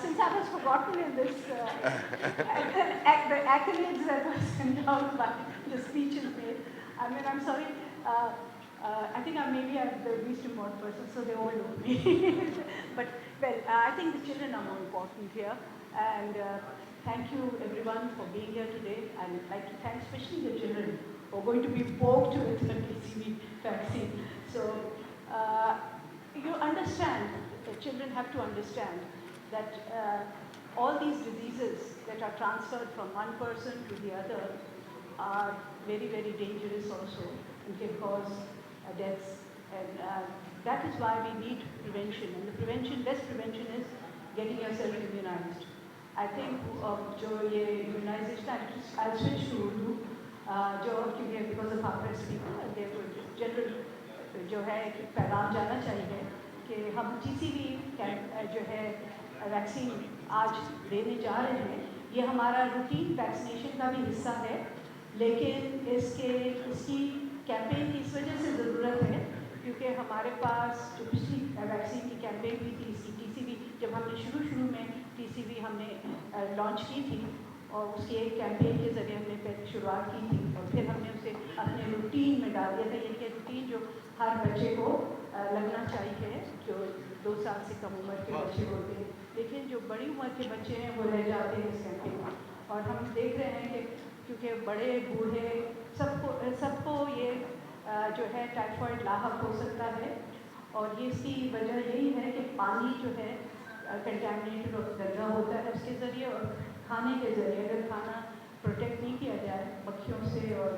since I was forgotten in this, the accolades that was endowed by the speeches made, I mean, I'm sorry. I think maybe I'm the least important person, so they all know me. But, well, I think the children are more important here. And thank you, everyone, for being here today. I'd like to thank especially the children who are going to be poked with the TCV vaccine. So, you understand, the children have to understand that all these diseases that are transferred from one person to the other are very, very dangerous also and can cause deaths. And that is why we need prevention. And the prevention, best prevention is getting yourself immunized. I think जो ये immunization, I'll switch to Urdu, जो क्योंकि because of our press people, and therefore general जो है एक पैगाम जाना चाहिए कि हम TCV जो है वैक्सीन आज देने जा रहे हैं, ये हमारा रूटीन वैक्सीनेशन का भी हिस्सा है, लेकिन इसकी कैंपेन की इस वजह से ज़रूरत है क्योंकि हमारे पास जो पिछली वैक्सीन की कैंपेन भी थी, इसकी TCV जब हमने शुरू में TCV हमने लॉन्च की थी और उसकी एक कैंपेन के ज़रिए हमने पहले शुरुआत की थी और फिर हमने उसे अपने रूटीन में डाल दिया था, यानी कि रूटीन जो हर बच्चे को लगना चाहिए, जो 2 साल से कम उम्र के बच्चे होते हैं, लेकिन जो बड़ी उम्र के बच्चे हैं वो रह जाते हैं इस कैंपेन में। और हम देख रहे हैं कि क्योंकि बड़े बूढ़े सबको ये जो है टाइफाइड लाहक हो सकता है और ये इसकी वजह यही है कि पानी जो है कंटेमिनेटेड और गंदा होता है उसके ज़रिए और खाने के ज़रिए अगर खाना प्रोटेक्ट नहीं किया जाए मक्खियों से और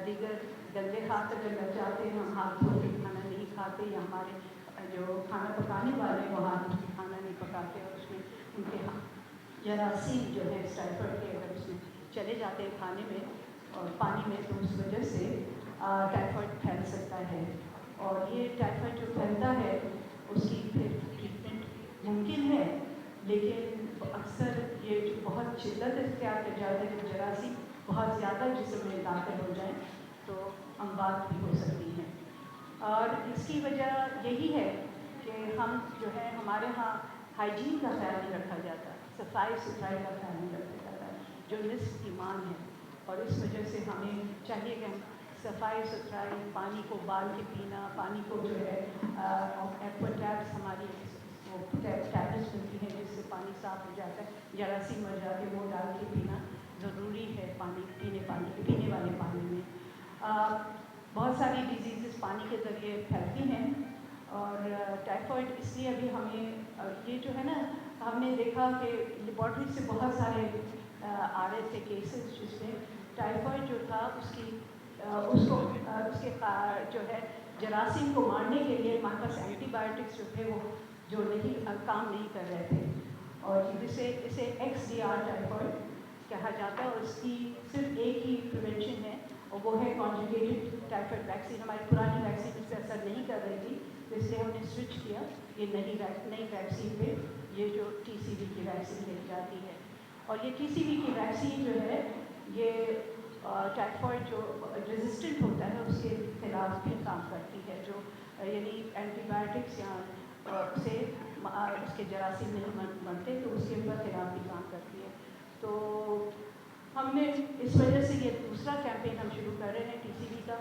दीगर गंदे हाथ अगर लग जाते हैं, हम हाथ धो के खाना नहीं खाते या हमारे जो खाना पकाने वाले वो हाथ धो के खाना नहीं पकाते और उसमें उनके जरासीम जो है टाइफाइड के अगर उसमें चले जाते हैं खाने में और पानी में तो उस वजह से टाइफाइड फैल सकता है और ये टाइफाइड जो फैलता है उसकी फिर ट्रीटमेंट मुमकिन है, लेकिन अक्सर ये बहुत शिद्दत इख्तियार कर जाते हैं, जरासीम बहुत ज़्यादा जिस्म में दाखिल हो जाए तो अमवात भी हो सकती हैं। और इसकी वजह यही है कि हम जो है हमारे यहाँ हाइजीन का ख्याल नहीं रखा जाता, सफाई सुथराई का ख्याल नहीं रखा जाता, जो निस्फ ईमान है और इस वजह से हमें चाहिए कि हम सफाई सुथराई, पानी को उबाल के पीना, पानी को जो है एक्वा टैब्स हमारी वो टैबलेट्स मिलती हैं जिससे पानी साफ़ हो जाता है, जरासीम मर जाते वो डाल के पीना ज़रूरी है पानी पीने वाले पानी में। बहुत सारी डिजीज़ पानी के ज़रिए फैलती हैं और टाइफाइड इसलिए अभी हमें ये जो है ना हमने देखा कि लेबॉर्ट्री से बहुत सारे आ रहे थे केसेस जिसमें टाइफाइड जो था उसके जो है जरासीम को मारने के लिए हमारे पास एंटीबायोटिक्स जो थे वो जो नहीं काम नहीं कर रहे थे और इसे XDR टाइफाइड कहा जाता है और इसकी सिर्फ एक ही प्रिवेंशन है और वो है कॉन्जुगेटेड टाइफाइड वैक्सीन। हमारी पुरानी वैक्सीन इस पर असर नहीं कर रही थी तो इसलिए हमने स्विच किया ये नई वैक्सीन पे, ये जो TCV की वैक्सीन ली जाती है और ये TCV की वैक्सीन जो है ये टाइफाइड जो रेजिस्टेंट होता है उसके खिलाफ भी काम करती है, जो यानी एंटीबायोटिक्स या से उसके जरासीम नहीं बनते तो उसके खिलाफ भी काम करती है। तो हमने इस वजह से ये दूसरा कैंपेन हम शुरू कर रहे हैं TCV का।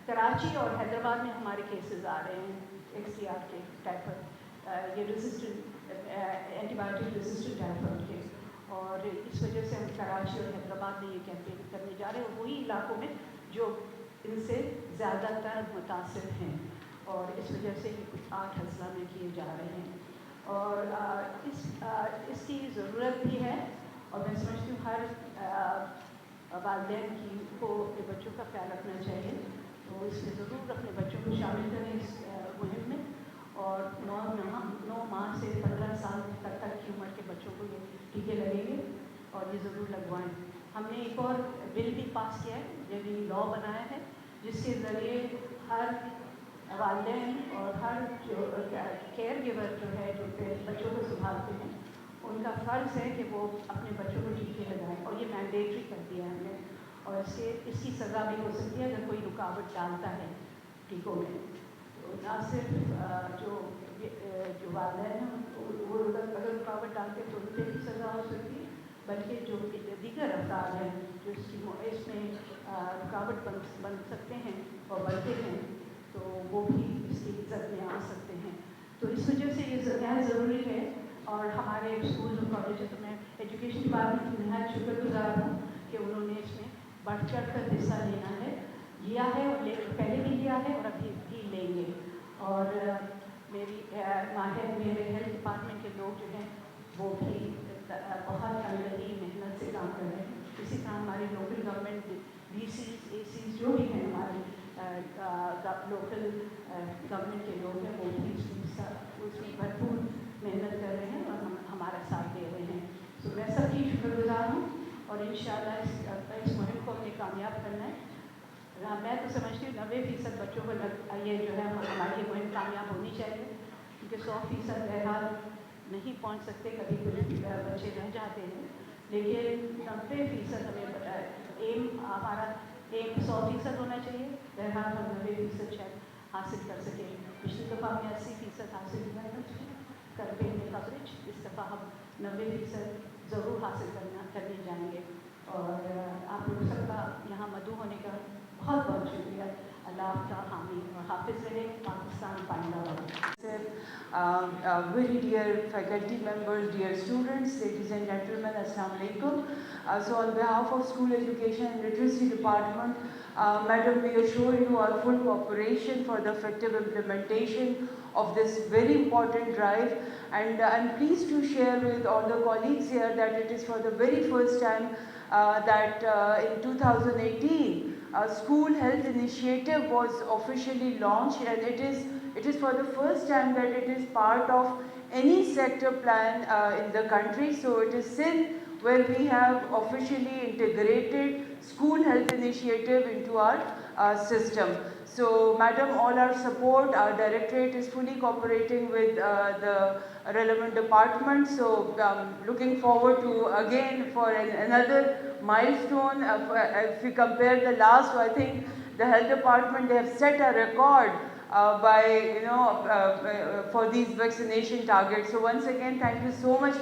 कराची और हैदराबाद में हमारे केसेस आ रहे हैं XDR के टाइफाइड, ये रेजिस्टेंट एंटीबायोटिक रेजिस्टेंट टाइफाइड के और इस वजह से हम कराची और हैदराबाद में ये कैंपेन करने जा रहे हैं वही इलाकों में जो इनसे ज़्यादातर मुतासिर हैं और इस वजह से ये कुछ 8 अजला में किए जा रहे हैं और इसकी ज़रूरत भी है और मैं समझती हूँ हर वालिदैन को अपने बच्चों का ख्याल रखना चाहिए, तो इसमें ज़रूर अपने बच्चों को शामिल करें इस मुहिम में और 9 माह से 15 साल तक की उम्र के बच्चों को ये टीके लगेंगे और ये ज़रूर लगवाएं। हमने एक और बिल भी पास किया है, यानी लॉ बनाया है जिसके ज़रिए हर वालिदैन और हर जो केयर गिवर जो है जो बच्चों को संभालते हैं उनका फ़र्ज़ है कि वो अपने बच्चों को टीके लगाएं और ये मैंडेटरी कर दिया है हमने और इसकी सज़ा भी हो सकती है अगर कोई रुकावट डालता है टीकों में। तो ना सिर्फ जो वालिदैन हैं वो अगर रुकावट डालते हैं तो बल्कि जो दीगर अफराद हैं जो इसमें रुकावट बन सकते हैं और बनते हैं, तो वो भी इसकी इज्जत में आ सकते हैं। तो इस वजह से ये नहायत ज़रूरी है। और हमारे स्कूल और कॉलेज में एजुकेशन डिपार्टमेंट की नहायत शुक्रगुजार हूँ कि उन्होंने इसमें बढ़ चढ़ कर हिस्सा लिया है और पहले भी लिया है और अभी भी लेंगे। और मेरे हेल्थ डिपार्टमेंट के लोग जो हैं वो भी बहुत अनलगी मेहनत से काम कर रहे हैं। इसी तरह हमारे लोकल गवर्नमेंट VCs ACs जो भी हैं हमारे लोकल गवर्नमेंट के लोग हैं वो भी उसमें भरपूर मेहनत कर रहे हैं और हमारा साथ दे रहे हैं। तो मैं सबकी शुक्रगुजार हूँ और इंशाअल्लाह इस मुहिम को हमें कामयाब करना है। मैं तो समझती हूँ 90% बच्चों को ये जो है हमारी मुहिम कामयाब होनी चाहिए, क्योंकि 100% बहरहाल नहीं पहुँच सकते, कभी कुछ बच्चे रह जाते हैं, लेकिन 90% हमें हमारा एम 100% होना चाहिए। बहरहाल हम 90% शायद हासिल कर सकें। पिछली दफ़ा हमें 80% हासिल हुआ है करने में कवरेज, इस दफ़ा हम 90% ज़रूर हासिल करने जाएंगे। और आप लोग सबका यहाँ मदऊ होने का बहुत बहुत शुक्रिया। अल्लाह आपका हामी और हाफिज़ रहे। Pakistan पाइंदाबाद। Very dear faculty members, dear students, ladies and gentlemen, Assalamu alaikum. So on behalf of School Education and Literacy Department, Madam, we assure you our full cooperation for the effective implementation of this very important drive, and I'm pleased to share with all the colleagues here that it is for the very first time that in 2018 a school health initiative was officially launched, and it is for the first time that it is part of any sector plan in the country. So it is Sindh where we have officially integrated school health initiative into our system. So Madam, all our support, our directorate is fully cooperating with the relevant department. So looking forward to again for another milestone. If we compare the last, I think the health department, they have set a record for these vaccination targets. So once again, thank you so much.